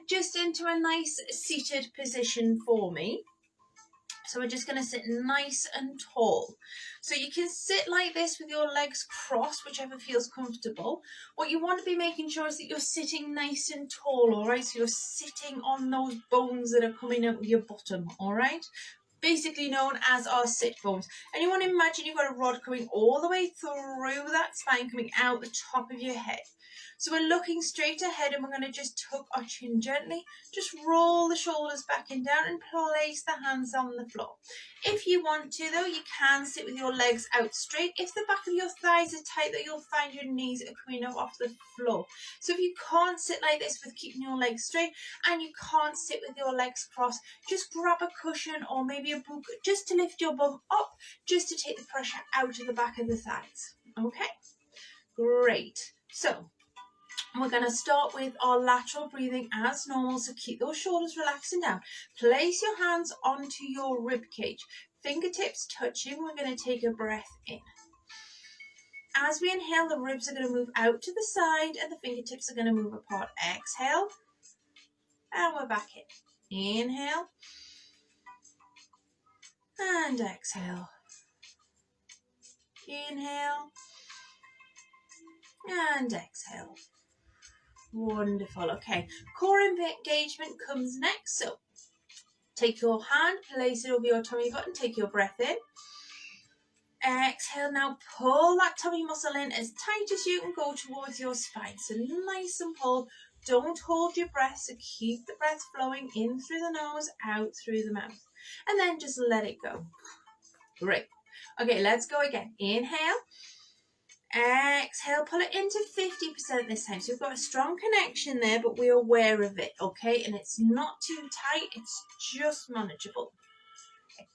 just into a nice seated position for me. So we're just going to sit nice and tall. So you can sit like this with your legs crossed, whichever feels comfortable. What you want to be making sure is that you're sitting nice and tall, all right? So you're sitting on those bones that are coming out of your bottom, all right? Basically known as our sit bones. And you want to imagine you've got a rod coming all the way through that spine, coming out the top of your head. So we're looking straight ahead and we're going to just tuck our chin gently. Just roll the shoulders back and down and place the hands on the floor. If you want to though, you can sit with your legs out straight. If the back of your thighs are tight though, you'll find your knees are coming up off the floor. So if you can't sit like this with keeping your legs straight and you can't sit with your legs crossed, just grab a cushion or maybe a book just to lift your bum up, just to take the pressure out of the back of the thighs. Okay, great. So we're going to start with our lateral breathing as normal, so keep those shoulders relaxing down. Place your hands onto your rib cage, fingertips touching. We're going to take a breath in. As we inhale, the ribs are going to move out to the side and the fingertips are going to move apart. Exhale, and we're back in. Inhale, and exhale. Inhale, and exhale. Wonderful. Okay, core engagement comes next. So take your hand, place it over your tummy button, take your breath in. Exhale, now pull that tummy muscle in as tight as you can go towards your spine. So nice and pull. Don't hold your breath, so keep the breath flowing in through the nose, out through the mouth. And then just let it go. Great. Okay, let's go again. Inhale. Exhale, pull it into 50% this time. So we've got a strong connection there, but we're aware of it, okay? And it's not too tight, it's just manageable.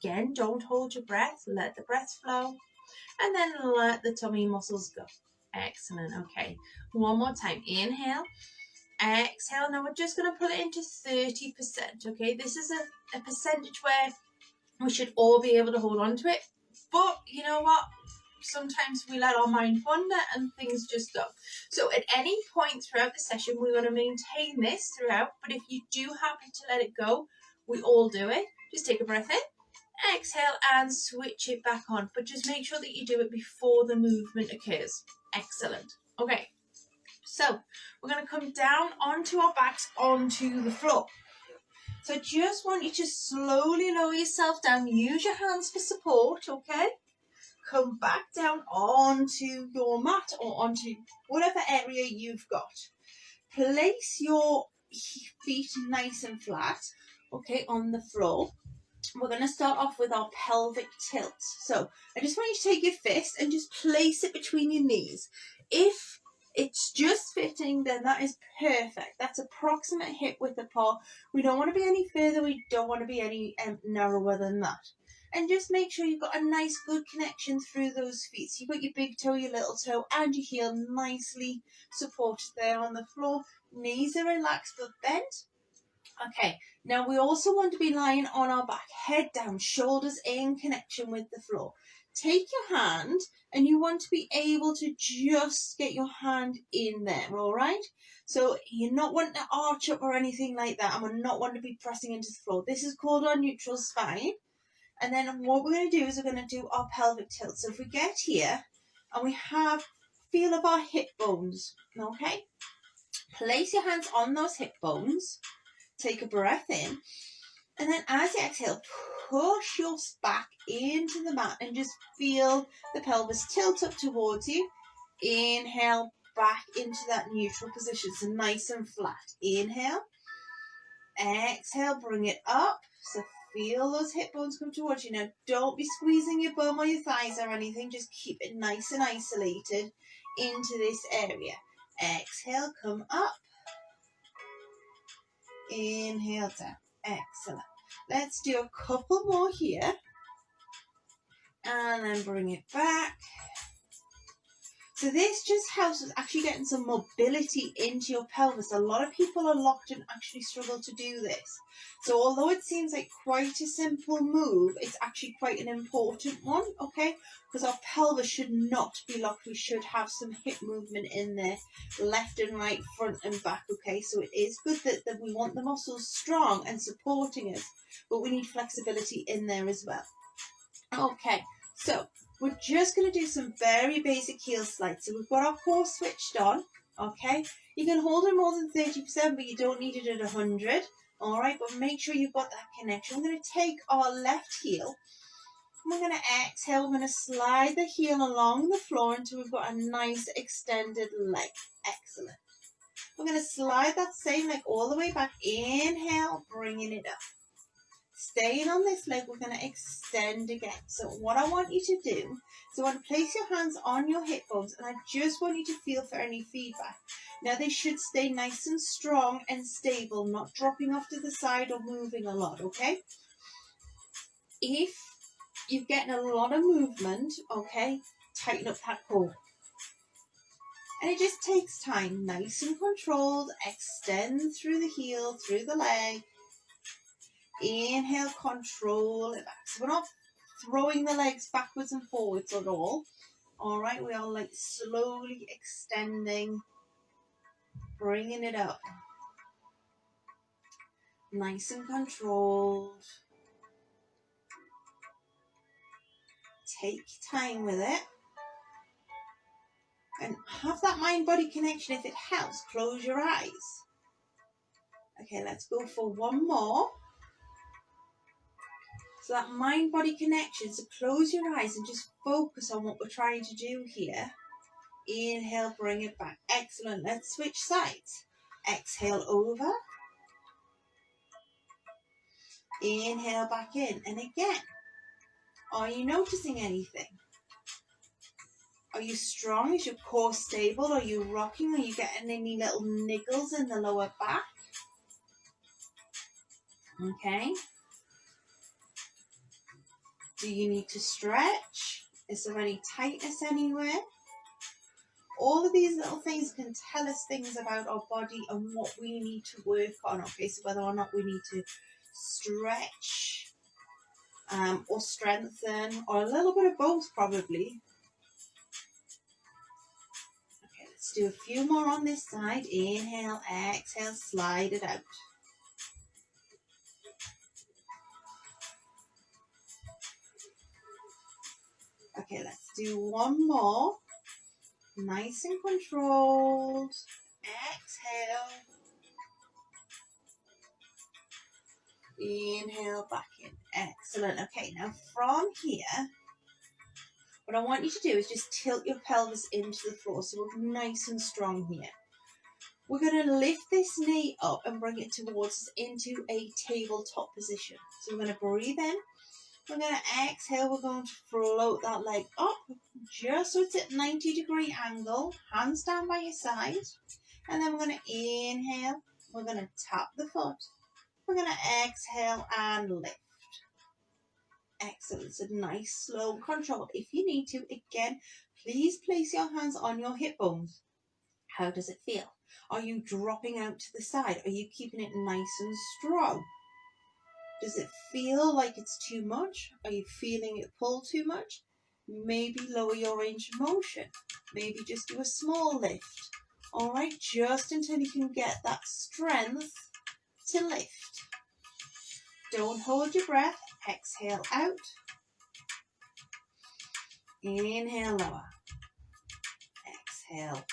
Again, don't hold your breath, let the breath flow, and then let the tummy muscles go. Excellent, okay. One more time, inhale, exhale. Now we're just going to put it into 30%, okay? This is a percentage where we should all be able to hold on to it, but you know what? Sometimes we let our mind wander and things just go. So at any point throughout the session, we're going to maintain this throughout, but if you do happen to let it go, we all do it. Just take a breath in, exhale, and switch it back on. But just make sure that you do it before the movement occurs. Excellent. Okay, so we're going to come down onto our backs, onto the floor. So just want you to slowly lower yourself down. Use your hands for support, okay? Come back down onto your mat or onto whatever area you've got. Place your feet nice and flat, okay, on the floor. We're going to start off with our pelvic tilt. So I just want you to take your fist and just place it between your knees. If it's just fitting, then that is perfect. That's approximate hip width apart. We don't want to be any further. We don't want to be any narrower than that. And just make sure you've got a nice good connection through those feet. So you've got your big toe, your little toe, and your heel nicely supported there on the floor. Knees are relaxed but bent. Okay, now we also want to be lying on our back, head down, shoulders in connection with the floor. Take your hand and you want to be able to just get your hand in there, all right? So you're not wanting to arch up or anything like that, and we're not wanting to be pressing into the floor. This is called our neutral spine. And then what we're going to do is we're going to do our pelvic tilt. So if we get here and we have feel of our hip bones, okay? Place your hands on those hip bones. Take a breath in. And then as you exhale, push your back into the mat and just feel the pelvis tilt up towards you. Inhale, back into that neutral position. So nice and flat. Inhale. Exhale, bring it up. So feel those hip bones come towards you. Now, don't be squeezing your bum or your thighs or anything. Just keep it nice and isolated into this area. Exhale, come up. Inhale down. Excellent. Let's do a couple more here. And then bring it back. So this just helps with actually getting some mobility into your pelvis. A lot of people are locked and actually struggle to do this. So although it seems like quite a simple move, it's actually quite an important one, okay? Because our pelvis should not be locked. We should have some hip movement in there, left and right, front and back, okay? So it is good that we want the muscles strong and supporting us, but we need flexibility in there as well. Okay, so we're just going to do some very basic heel slides. So we've got our core switched on, okay? You can hold it more than 30%, but you don't need it at 100, all right? But make sure you've got that connection. We're going to take our left heel, and we're going to exhale. We're going to slide the heel along the floor until we've got a nice extended leg. Excellent. We're going to slide that same leg all the way back. Inhale, bringing it up. Staying on this leg, we're going to extend again. So what I want you to do is I want to place your hands on your hip bones, and I just want you to feel for any feedback. Now they should stay nice and strong and stable, not dropping off to the side or moving a lot, okay? If you're getting a lot of movement, okay, tighten up that core. And it just takes time, nice and controlled. Extend through the heel, through the leg. Inhale, control it back. So we're not throwing the legs backwards and forwards at all. All right, we are like slowly extending, bringing it up. Nice and controlled. Take time with it. And have that mind-body connection. If it helps, close your eyes. Okay, let's go for one more. So that mind-body connection, so close your eyes and just focus on what we're trying to do here. Inhale, bring it back. Excellent. Let's switch sides. Exhale over. Inhale back in. And again, are you noticing anything? Are you strong? Is your core stable? Are you rocking? Are you getting any little niggles in the lower back? Okay. Do you need to stretch? Is there any tightness anywhere? All of these little things can tell us things about our body and what we need to work on, okay? So whether or not we need to stretch or strengthen, or a little bit of both probably. Okay, let's do a few more on this side. Inhale, exhale, slide it out. Okay, let's do one more. Nice and controlled. Exhale. Inhale back in. Excellent. Okay, now from here, what I want you to do is just tilt your pelvis into the floor so we're nice and strong here. We're going to lift this knee up and bring it towards us into a tabletop position. So we're going to breathe in. We're going to exhale. We're going to float that leg up just so it's at 90-degree angle. Hands down by your side. And then we're going to inhale. We're going to tap the foot. We're going to exhale and lift. Excellent. So nice, slow control. If you need to, again, please place your hands on your hip bones. How does it feel? Are you dropping out to the side? Are you keeping it nice and strong? Does it feel like it's too much? Are you feeling it pull too much? Maybe lower your range of motion. Maybe just do a small lift. All right, just until you can get that strength to lift. Don't hold your breath. Exhale out. Inhale, lower. Exhale.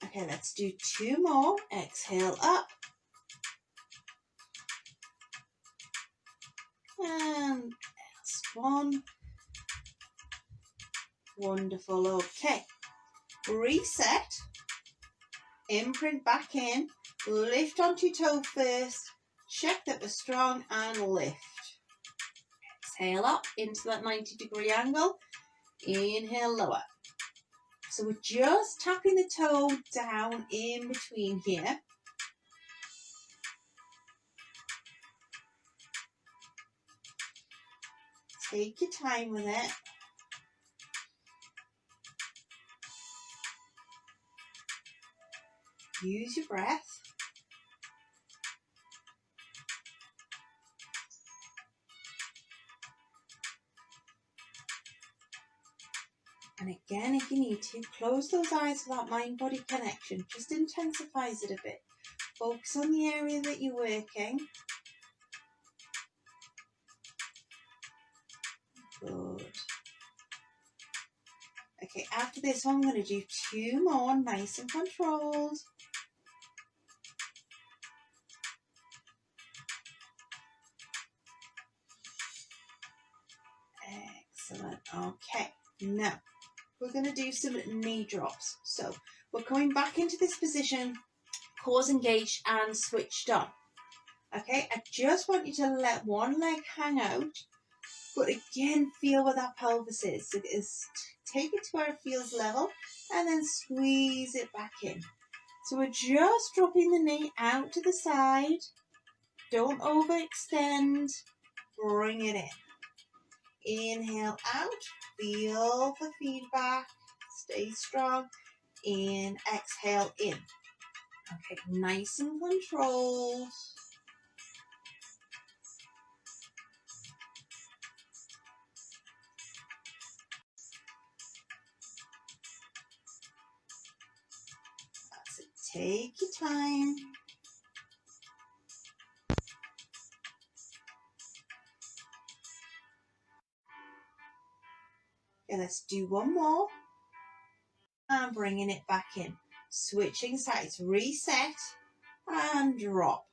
Okay, let's do two more. Exhale up. And last one. Wonderful. Okay. Reset. Imprint back in. Lift onto your toe first. Check that we're strong and lift. Exhale up into that 90-degree angle. Inhale, lower. So we're just tapping the toe down in between here. Take your time with it. Use your breath. And again, if you need to, close those eyes for that mind-body connection. Just intensifies it a bit. Focus on the area that you're working. Good. Okay, after this one, I'm going to do 2 more, nice and controlled. Excellent. Okay, now we're going to do some knee drops. So we're coming back into this position, cores engaged and switched on. Okay, I just want you to let one leg hang out, but again, feel where that pelvis is. So take it to where it feels level and then squeeze it back in. So we're just dropping the knee out to the side. Don't overextend. Bring it in. Inhale out. Feel the feedback. Stay strong. In. Exhale in. Okay, nice and controlled. That's it. Take your time. Okay, let's do one more. And bringing it back in. Switching sides. Reset and drop.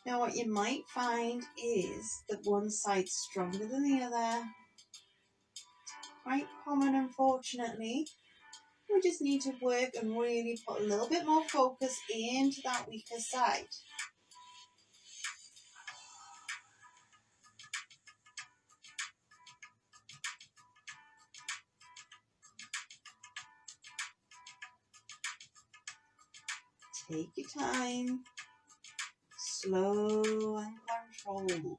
Now what you might find is that one side's stronger than the other. Quite common, unfortunately. We just need to work and really put a little bit more focus into that weaker side. Take your time. Slow and controlled.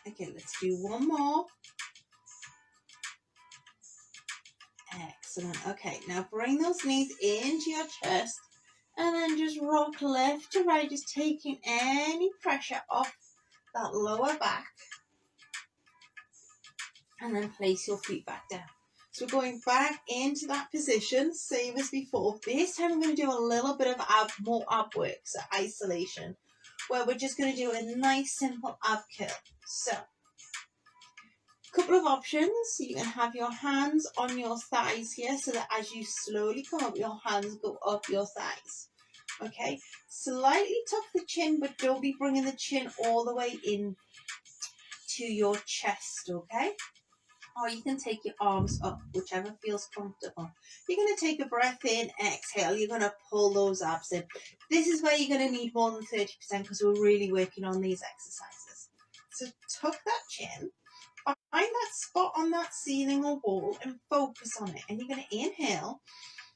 Okay, let's do one more. Excellent. Okay, now bring those knees into your chest and then just rock left to right, just taking any pressure off that lower back. And then place your feet back down. So we're going back into that position, same as before. This time I'm going to do a little bit of more ab work, so isolation, where we're just going to do a nice simple ab curl. So couple of options. You can have your hands on your thighs here so that as you slowly come up, your hands go up your thighs. Okay, slightly tuck the chin, but don't be bringing the chin all the way in to your chest, okay? Or you can take your arms up, whichever feels comfortable. You're going to take a breath in, exhale. You're going to pull those abs in. This is where you're going to need more than 30% because we're really working on these exercises. So tuck that chin. Find that spot on that ceiling or wall and focus on it. And you're going to inhale.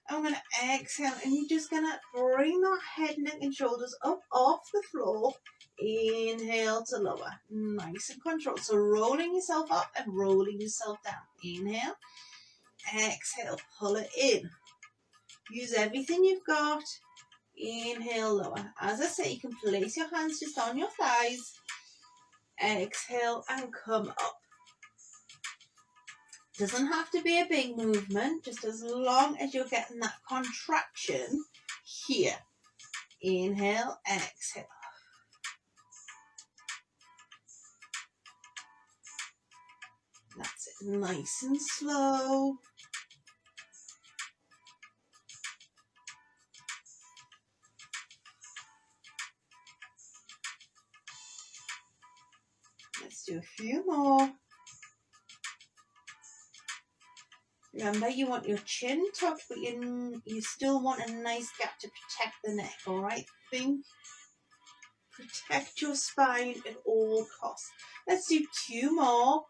I'm going to exhale. And you're just going to bring that head, neck and shoulders up off the floor. Inhale to lower. Nice and controlled. So rolling yourself up and rolling yourself down. Inhale. Exhale. Pull it in. Use everything you've got. Inhale, lower. As I say, you can place your hands just on your thighs. Exhale and come up. Doesn't have to be a big movement, just as long as you're getting that contraction here. Inhale, exhale. That's it, nice and slow. Let's do a few more. Remember, you want your chin tucked, but you still want a nice gap to protect the neck, all right? Protect your spine at all costs. Let's do 2 more.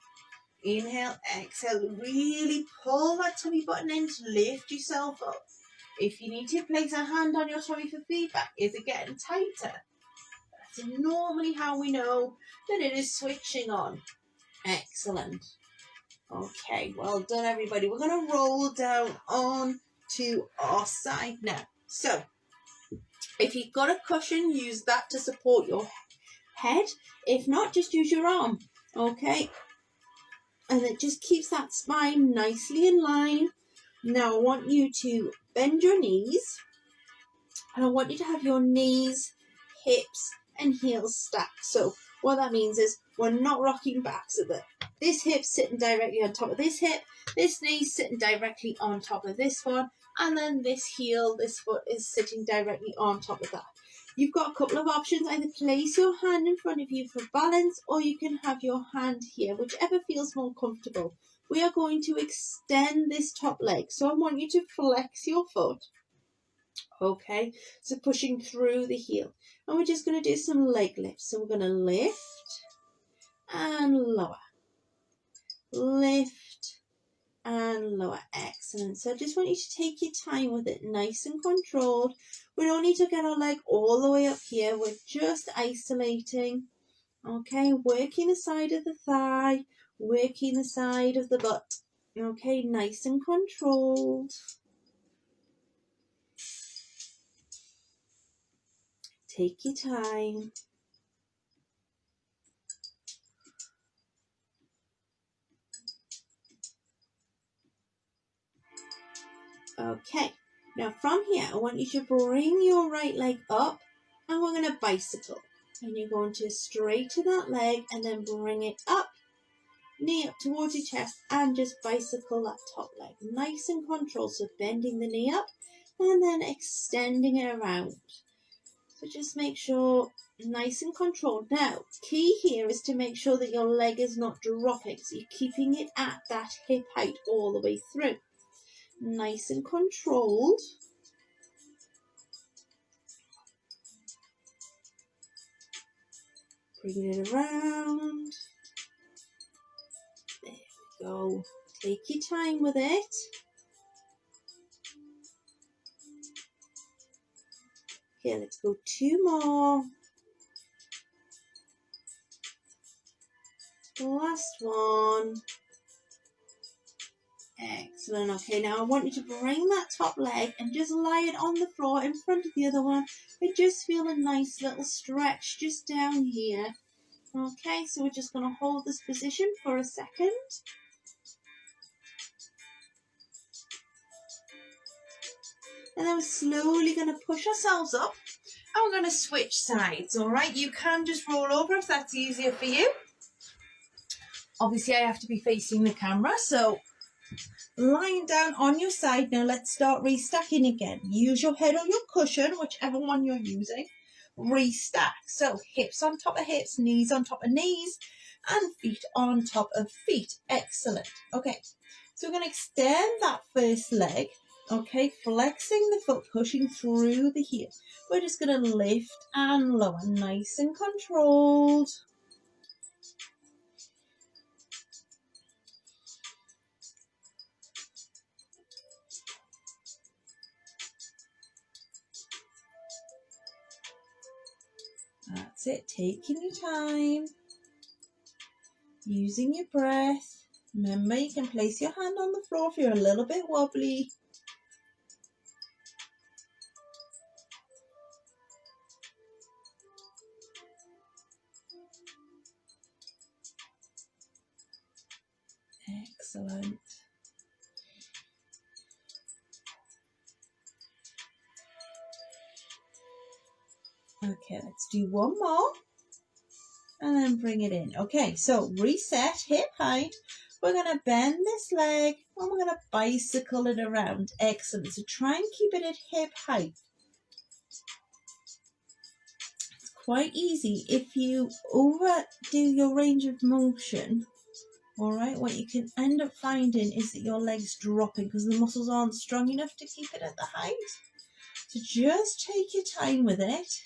Inhale, exhale. Really pull that tummy button in to lift yourself up. If you need to place a hand on your tummy for feedback, is it getting tighter? That's normally how we know that it is switching on. Excellent. Okay, well done everybody. We're going to roll down on to our side now. So, if you've got a cushion, use that to support your head. If not, just use your arm. Okay, and it just keeps that spine nicely in line. Now I want you to bend your knees, and I want you to have your knees, hips and heels stacked. So what that means is we're not rocking back, so that this hip's sitting directly on top of this hip, this knee's sitting directly on top of this one, and then this heel, this foot is sitting directly on top of that. You've got a couple of options. Either place your hand in front of you for balance, or you can have your hand here, whichever feels more comfortable. We are going to extend this top leg, so I want you to flex your foot. Okay, so pushing through the heel. And we're just going to do some leg lifts. So we're going to lift and lower. Lift and lower. Excellent. So I just want you to take your time with it, nice and controlled. We don't need to get our leg all the way up here. We're just isolating. Okay, working the side of the thigh, working the side of the butt. Okay, nice and controlled. Take your time. Okay, now from here, I want you to bring your right leg up, and we're going to bicycle. And you're going to straighten that leg and then bring it up, knee up towards your chest, and just bicycle that top leg. Nice and controlled, so bending the knee up and then extending it around. So just make sure, nice and controlled. Now, key here is to make sure that your leg is not dropping, so you're keeping it at that hip height all the way through. Nice and controlled. Bring it around. There we go. Take your time with it. Okay, let's go 2 more. Last one. Excellent. Okay, now I want you to bring that top leg and just lie it on the floor in front of the other one. And just feel a nice little stretch just down here. Okay, so we're just going to hold this position for a second. And then we're slowly going to push ourselves up. And we're going to switch sides, all right? You can just roll over if that's easier for you. Obviously, I have to be facing the camera, so lying down on your side. Now let's start restacking again. Use your head or your cushion, whichever one you're using. Restack. So hips on top of hips, knees on top of knees, and feet on top of feet. Excellent. Okay, so we're going to extend that first leg. Okay, flexing the foot, pushing through the heel. We're just going to lift and lower, nice and controlled. That's it, taking your time, using your breath. Remember, you can place your hand on the floor if you're a little bit wobbly. Excellent. Okay, let's do 1 more. And then bring it in. Okay, so reset, hip height. We're going to bend this leg and we're going to bicycle it around. Excellent. So try and keep it at hip height. It's quite easy. If you overdo your range of motion, All right, what you can end up finding is that your leg's dropping because the muscles aren't strong enough to keep it at the height. So just take your time with it.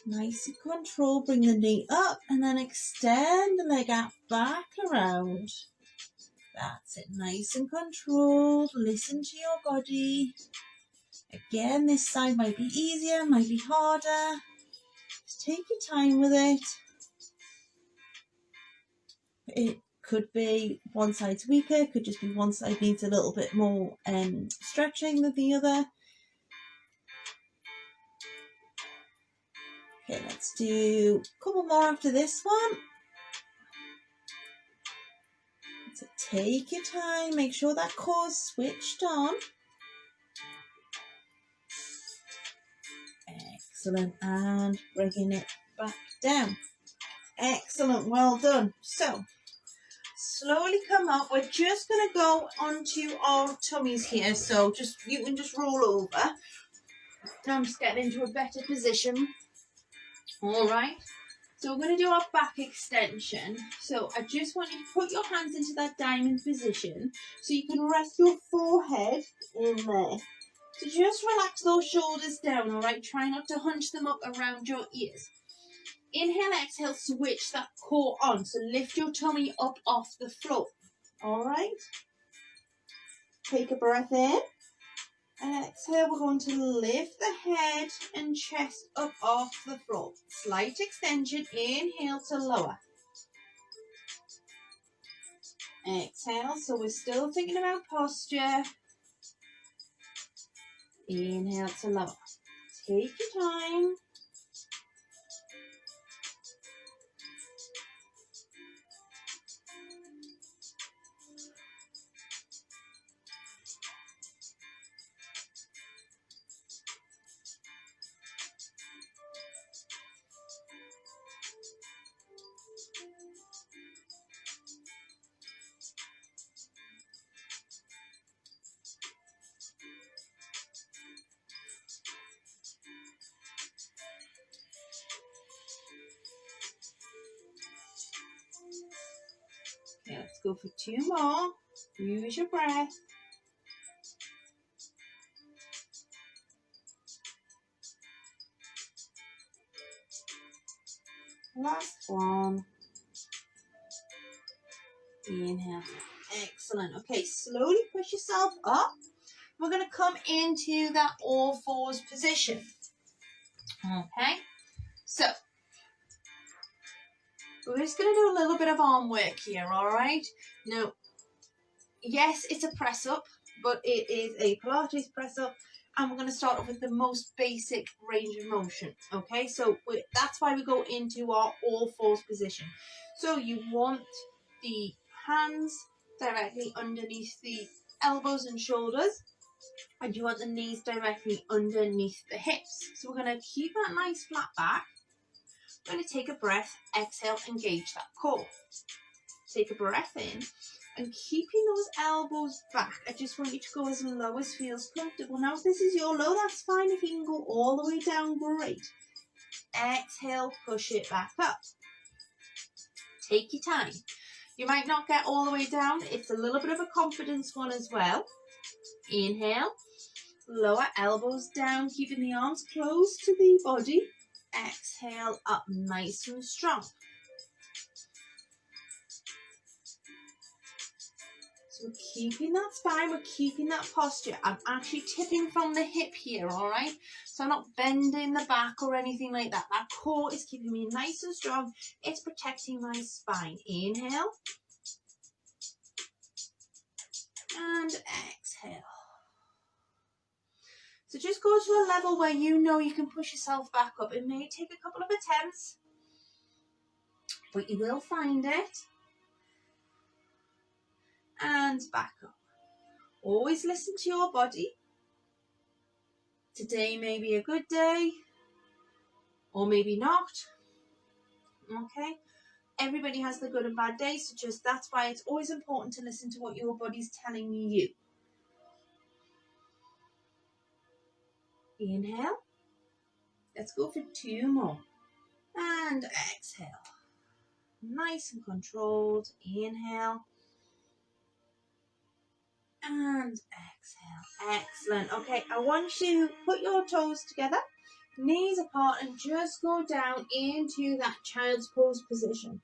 Nice and controlled. Bring the knee up and then extend the leg out back around. That's it. Nice and controlled. Listen to your body. Again, this side might be easier, might be harder. Just take your time with it. It could be one side's weaker, it could just be one side needs a little bit more stretching than the other. Okay, let's do a couple more after this one. So take your time, make sure that core's switched on. Excellent, and bringing it back down. Excellent, well done. So, slowly come up. We're just going to go onto our tummies here. So, you can just roll over. Now I'm just getting into a better position. All right. So we're going to do our back extension. So I just want you to put your hands into that diamond position so you can rest your forehead in there. So just relax those shoulders down, all right? Try not to hunch them up around your ears. Inhale, exhale, switch that core on. So lift your tummy up off the floor, all right? Take a breath in. And exhale, we're going to lift the head and chest up off the floor. Slight extension, inhale to lower. Exhale, so we're still thinking about posture. Inhale to lower. Take your time. Okay, let's go for 2 more. Use your breath. Last one. Inhale. Excellent. Okay, slowly push yourself up. We're going to come into that all fours position. Okay, so we're just going to do a little bit of arm work here, all right? Now, yes, it's a press up, but it is a Pilates press up, and we're going to start off with the most basic range of motion, okay? So that's why we go into our all fours position. So you want the hands directly underneath the elbows and shoulders, and you want the knees directly underneath the hips. So we're going to keep that nice flat back. We're going to take a breath, exhale, engage that core. Take a breath in, and keeping those elbows back, I just want you to go as low as feels comfortable. Now, if this is your low, that's fine. If you can go all the way down, great. Exhale, push it back up. Take your time. You might not get all the way down. It's a little bit of a confidence one as well. Inhale, lower elbows down, keeping the arms close to the body. Exhale, up nice and strong. So we're keeping that spine, we're keeping that posture. I'm actually tipping from the hip here, all right? So I'm not bending the back or anything like that. That core is keeping me nice and strong. It's protecting my spine. Inhale. And exhale. So just go to a level where you know you can push yourself back up. It may take a couple of attempts, but you will find it. And back up. Always listen to your body. Today may be a good day, or maybe not. Okay? Everybody has the good and bad days, so that's why it's always important to listen to what your body's telling you. Inhale. Let's go for 2 more. And exhale. Nice and controlled. Inhale. And exhale. Excellent. Okay, I want you to put your toes together, knees apart, and just go down into that child's pose position.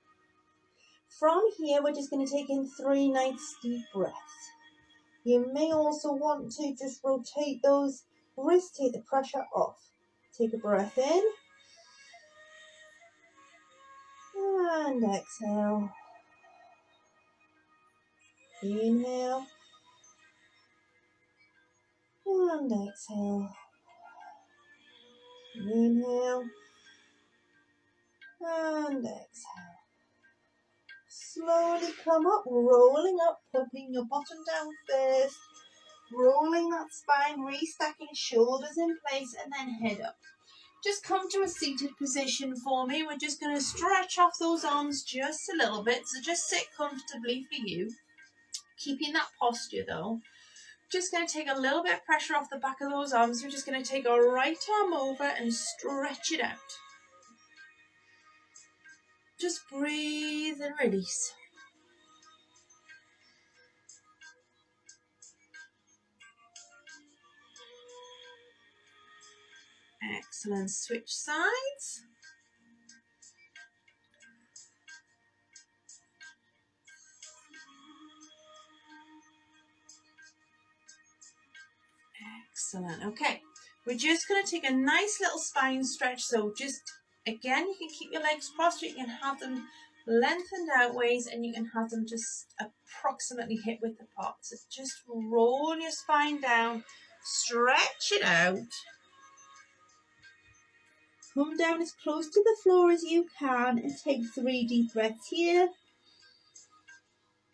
From here, we're just going to take in 3 nice deep breaths. You may also want to just rotate those wrists, take the pressure off. Take a breath in. And exhale. Inhale. And exhale. Inhale. And exhale. Slowly come up, rolling up, popping your bottom down first. Rolling that spine, restacking shoulders in place, and then head up. Just come to a seated position for me. We're just going to stretch off those arms just a little bit. So just sit comfortably for you. Keeping that posture though. Just going to take a little bit of pressure off the back of those arms. We're just going to take our right arm over and stretch it out. Just breathe and release. Excellent. Switch sides. Excellent. Okay, we're just going to take a nice little spine stretch. So just, again, you can keep your legs crossed. You can have them lengthened outwards and you can have them just approximately hip width apart. So just roll your spine down, stretch it out. Come down as close to the floor as you can and take 3 deep breaths here.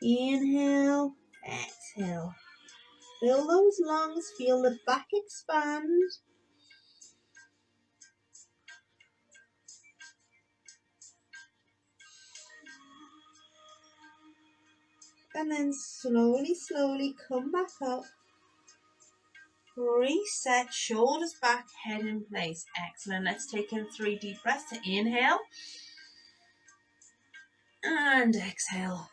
Inhale, exhale. Fill those lungs, feel the back expand. And then slowly, slowly come back up. Reset, shoulders back, head in place. Excellent. Let's take in 3 deep breaths to inhale. And exhale.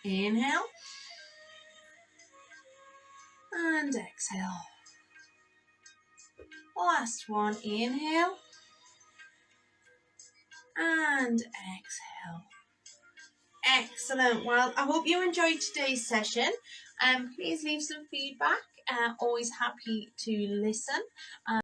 Inhale. And exhale. Last one. Inhale. And exhale. Excellent. Well, I hope you enjoyed today's session. Please leave some feedback. Always happy to listen.